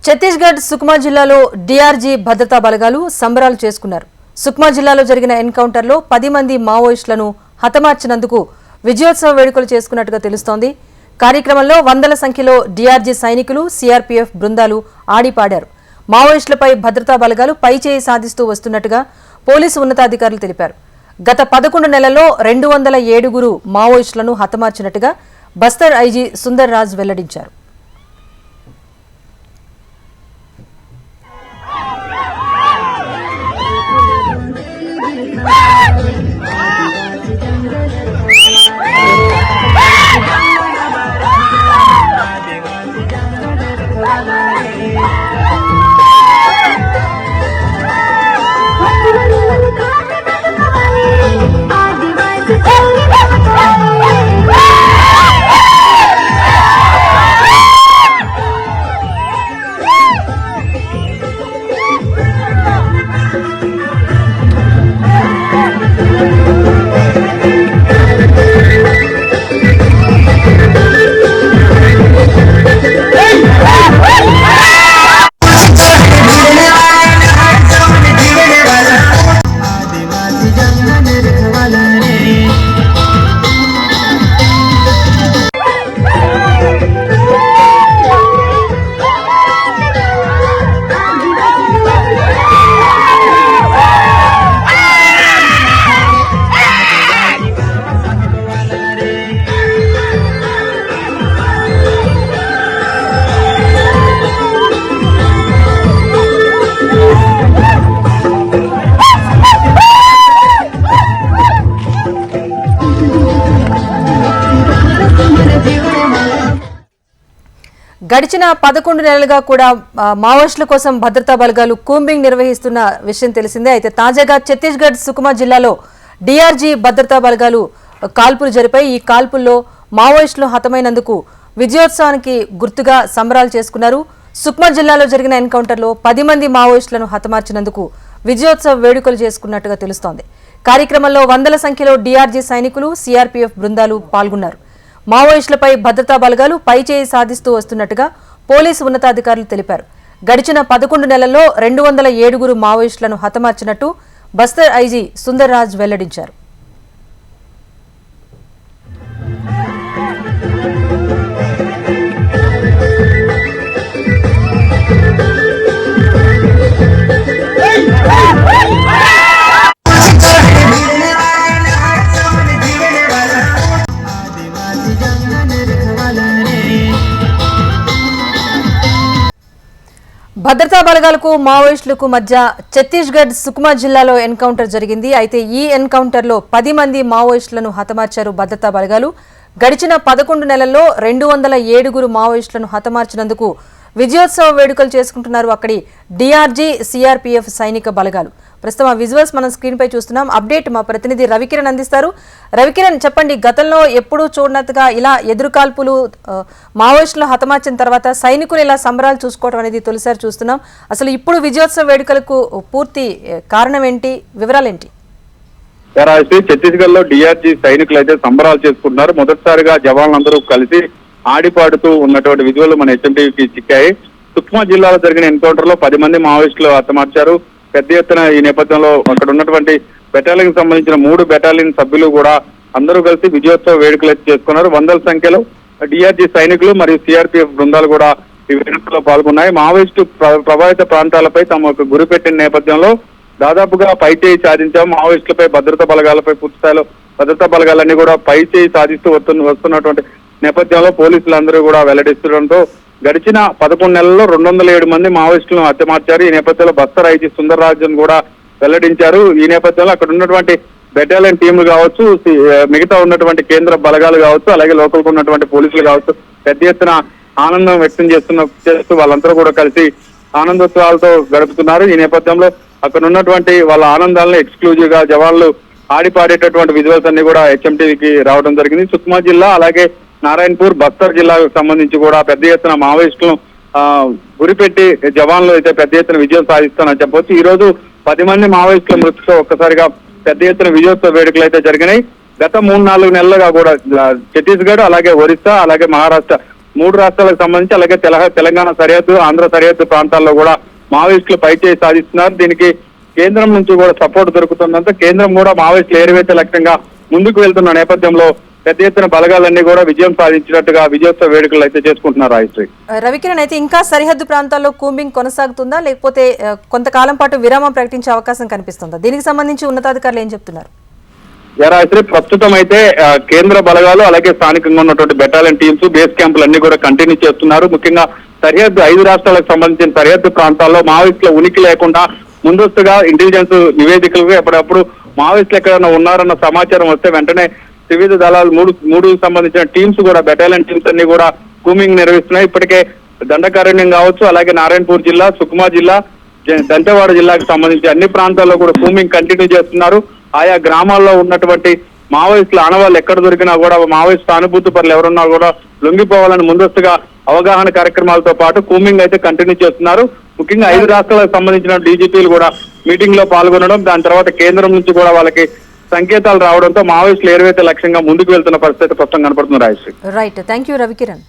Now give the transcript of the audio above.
ఛత్తీస్గఢ్ సుక్మా జిల్లాలో డిఆర్జీ భద్రతా బలగాలు సంబరాలు చేసుకున్నారు. సుక్మా జిల్లాలో జరిగిన ఎన్కౌంటర్లో 10 మంది మావోయిస్టులను హతమార్చినందుకు విజయోత్సవ వేడుకలు చేసుకున్నట్టుగా తెలుస్తోంది. కార్యక్రమంలో వందల సంఖ్యలో డిఆర్జీ సైనికులు, సిఆర్పీఎఫ్ బృందాలు ఆడిపాడారు. మావోయిస్టులపై భద్రతా బలగాలు పైచేయి సాధిస్తూ వస్తున్నట్టుగా పోలీసు ఉన్నతాధికారులు తెలిపారు. గత 11 నెలల్లో 207 మావోయిస్టులను హతమార్చినట్టుగా బస్తర్ ఐజీ సుందర్ రాజ్ వెల్లడించారు. గడిచిన 11 నెలలుగా కూడా మావోయిస్టుల కోసం భద్రతా బలగాలు కూంబింగ్ నిర్వహిస్తున్న విషయం తెలిసిందే. అయితే తాజాగా ఛత్తీస్గఢ్ సుక్మా జిల్లాలో డిఆర్జీ భద్రతా బలగాలు కాల్పులు జరిపాయి. ఈ కాల్పుల్లో మావోయిస్టులు హతమైనందుకు విజయోత్సవానికి గుర్తుగా సంబరాలు చేసుకున్నారు. సుక్మా జిల్లాలో జరిగిన ఎన్కౌంటర్లో 10 మంది మావోయిస్టులను హతమార్చినందుకు విజయోత్సవ వేడుకలు చేసుకున్నట్టుగా తెలుస్తోంది. కార్యక్రమంలో వందల సంఖ్యలో డిఆర్జీ సైనికులు, సిఆర్పీఎఫ్ బృందాలు పాల్గొన్నారు. మావోయిస్టులపై భద్రతా బలగాలు పైచేయి సాధిస్తూ వస్తున్నట్టుగా పోలీసు ఉన్నతాధికారులు తెలిపారు. గడిచిన 11 నెలల్లో 207 మావోయిస్టులను హతమార్చినట్టు బస్తర్ ఐజీ సుందర్ రాజ్ వెల్లడించారు. భద్రతా బలగాలకు మావోయిస్టులకు మధ్య ఛత్తీస్గఢ్ సుక్మా జిల్లాలో ఎన్కౌంటర్ జరిగింది. అయితే ఈ ఎన్కౌంటర్లో 10 మంది మావోయిస్టులను హతమార్చారు భద్రతా బలగాలు. గడిచిన 11 నెలల్లో 207 మావోయిస్టులను హతమార్చినందుకు విజయోత్సవ వేడుకలు చేసుకుంటున్నారు అక్కడి డిఆర్జీ, సిఆర్పీఎఫ్ సైనిక బలగాలు. ప్రస్తుతం ఆ విజువల్స్ మనం స్క్రీన్ పై చూస్తున్నాం. అప్డేట్ మా ప్రతినిధి రవికిరణ్ అందిస్తారు. రవికిరణ్, చెప్పండి, గతంలో ఎప్పుడూ చూడనట్టుగా ఇలా ఎదురుకాల్పులు మావోయిస్టులు హతమార్చిన తర్వాత సైనికులు ఇలా సంబరాలు చూసుకోవడం అనేది తొలిసారి చూస్తున్నాం. అసలు ఇప్పుడు విజయోత్సవ వేడుకలకు పూర్తి కారణం ఏంటి, వివరాలేంటి? ఛత్తీస్గఢ్ లో డిఆర్జీ సైనికులు అయితే సంబరాలు చేసుకుంటున్నారు. మొదటిసారిగా జవాన్లందరూ కలిసి ఆడిపాడుతూ ఉన్నటువంటి విజువల్ మన హెచ్ఎంటీవీకి చిక్కాయి. సుక్మా జిల్లాలో జరిగిన ఎన్కౌంటర్ లో 10 మంది మావోయిస్టులు హతమార్చారు. పెద్ద ఎత్తున ఈ నేపథ్యంలో అక్కడ ఉన్నటువంటి బెటాలియన్ సంబంధించిన 3 బెటాలియన్ సభ్యులు కూడా అందరూ కలిసి విజయోత్సవ వేడుకలు చేసుకున్నారు. వందల సంఖ్యలో డిఆర్జీ సైనికులు మరియు సిఆర్పీఎఫ్ బృందాలు కూడా ఈ వేడుకల్లో పాల్గొన్నాయి. మావోయిస్టు ప్రభావిత ప్రాంతాలపై తమ గురి పెట్టిన నేపథ్యంలో దాదాపుగా పైచేయి సాధించాం. మావోయిస్టులపై భద్రతా బలగాలపై పూర్తి స్థాయిలో భద్రతా బలగాలన్నీ కూడా పైచేయి సాధిస్తూ వస్తున్నటువంటి నేపథ్యంలో పోలీసులందరూ కూడా వెల్లడిస్తుండటంతో గడిచిన 11 నెలల్లో 207 మంది మావోయిస్టులను హత్యమార్చారు. ఈ నేపథ్యంలో బస్తర్ ఐజీ సుందర్ రాజన్ కూడా వెల్లడించారు. ఈ నేపథ్యంలో అక్కడ ఉన్నటువంటి బెటాలియన్ టీంలు కావచ్చు, మిగతా ఉన్నటువంటి కేంద్ర బలగాలు కావచ్చు, అలాగే లోకల్ ఉన్నటువంటి పోలీసులు కావచ్చు, పెద్ద ఎత్తున ఆనందం వ్యక్తం చేస్తూ వాళ్ళందరూ కూడా కలిసి ఆనందోత్సవాలతో గడుపుతున్నారు. ఈ నేపథ్యంలో అక్కడ ఉన్నటువంటి వాళ్ళ ఆనందాలను ఎక్స్క్లూజివ్ గా జవాన్లు ఆడిపాడేటటువంటి విజువల్స్ అన్ని కూడా హెచ్ఎంటీవీకి రావడం జరిగింది. సుక్మా జిల్లా అలాగే నారాయణపూర్, బస్తర్ జిల్లాకు సంబంధించి కూడా పెద్ద ఎత్తున మావోయిస్టులను గురిపెట్టి జవాన్లు అయితే పెద్ద ఎత్తున విజయం సాధిస్తానని చెప్పవచ్చు. ఈ రోజు 10 మంది మావోయిస్టుల మృతితో ఒక్కసారిగా పెద్ద ఎత్తున విజయోత్సవ వేడుకలు అయితే జరిగినాయి. గత 3-4 నెలలుగా కూడా ఛత్తీస్గఢ్, అలాగే ఒరిస్సా, అలాగే మహారాష్ట్ర మూడు రాష్ట్రాలకు సంబంధించి అలాగే తెలంగాణ సరిహద్దు, ఆంధ్ర సరిహద్దు ప్రాంతాల్లో కూడా మావోయిస్టులు పైచేయి సాధిస్తున్నారు. దీనికి కేంద్రం నుంచి కూడా సపోర్ట్ దొరుకుతుందంటే కేంద్రం కూడా మావోయిస్టులు ఏరివేత లక్ష్యంగా ముందుకు వెళ్తున్న నేపథ్యంలో పెద్ద ఎత్తున బలగాలన్నీ కూడా విజయం సాధించినట్టుగా విజయోత్సవ వేడుకలు అయితే చేసుకుంటున్నారు. రాయశ్రీ, రవికిరణ్, అయితే ఇంకా సరిహద్దు ప్రాంతాల్లో కూంబింగ్ కొనసాగుతుందా, లేకపోతే కొంతకాలం పాటు విరామం ప్రకటించే అవకాశం కనిపిస్తుందా? దీనికి సంబంధించి ఉన్నతాధికారులు ఏం చెప్తున్నారు? రాయశ్రీ, ప్రస్తుతం అయితే కేంద్ర బలగాలు అలాగే స్థానికంగా ఉన్నటువంటి బెటాలియన్ టీమ్స్, బేస్ క్యాంపులు అన్ని కూడా కంటిన్యూ చేస్తున్నారు. ముఖ్యంగా సరిహద్దు 5 రాష్ట్రాలకు సంబంధించిన సరిహద్దు ప్రాంతాల్లో మావోయిస్టుల ఉనికి లేకుండా ముందస్తుగా ఇంటెలిజెన్స్ నివేదికలకు ఎప్పటికప్పుడు మావోయిస్టులు ఎక్కడైనా ఉన్నారన్న సమాచారం వస్తే వెంటనే వివిధ దళాలు మూడు సంబంధించిన టీమ్స్ కూడా బెటాలియన్ టీమ్స్ అన్ని కూడా కూంబింగ్ నిర్వహిస్తున్నాయి. ఇప్పటికే దండకారణ్యం కావచ్చు, అలాగే నారాయణపూర్ జిల్లా, సుకుమా జిల్లా, దంతెవాడ జిల్లాకు సంబంధించి అన్ని ప్రాంతాల్లో కూడా కూంబింగ్ కంటిన్యూ చేస్తున్నారు. ఆయా గ్రామాల్లో ఉన్నటువంటి మావోయిస్టుల ఆనవాళ్ళు ఎక్కడ దొరికినా కూడా మావోయిస్ట్ సానుభూతి పరులు ఎవరున్నా కూడా లొంగిపోవాలని ముందస్తుగా అవగాహన కార్యక్రమాలతో పాటు కూంబింగ్ అయితే కంటిన్యూ చేస్తున్నారు. ముఖ్యంగా 5 రాష్ట్రాలకు సంబంధించిన డీజీపీలు కూడా మీటింగ్ లో పాల్గొనడం, దాని తర్వాత కేంద్రం నుంచి కూడా వాళ్ళకి సంకేతాలు రావడంతో మావోయిస్టులు ఏరువేత లక్ష్యంగా ముందుకు వెళ్తున్న పరిస్థితి స్పష్టంగా కనపడుతుంది. Rayashri, right, thank you Ravikiran.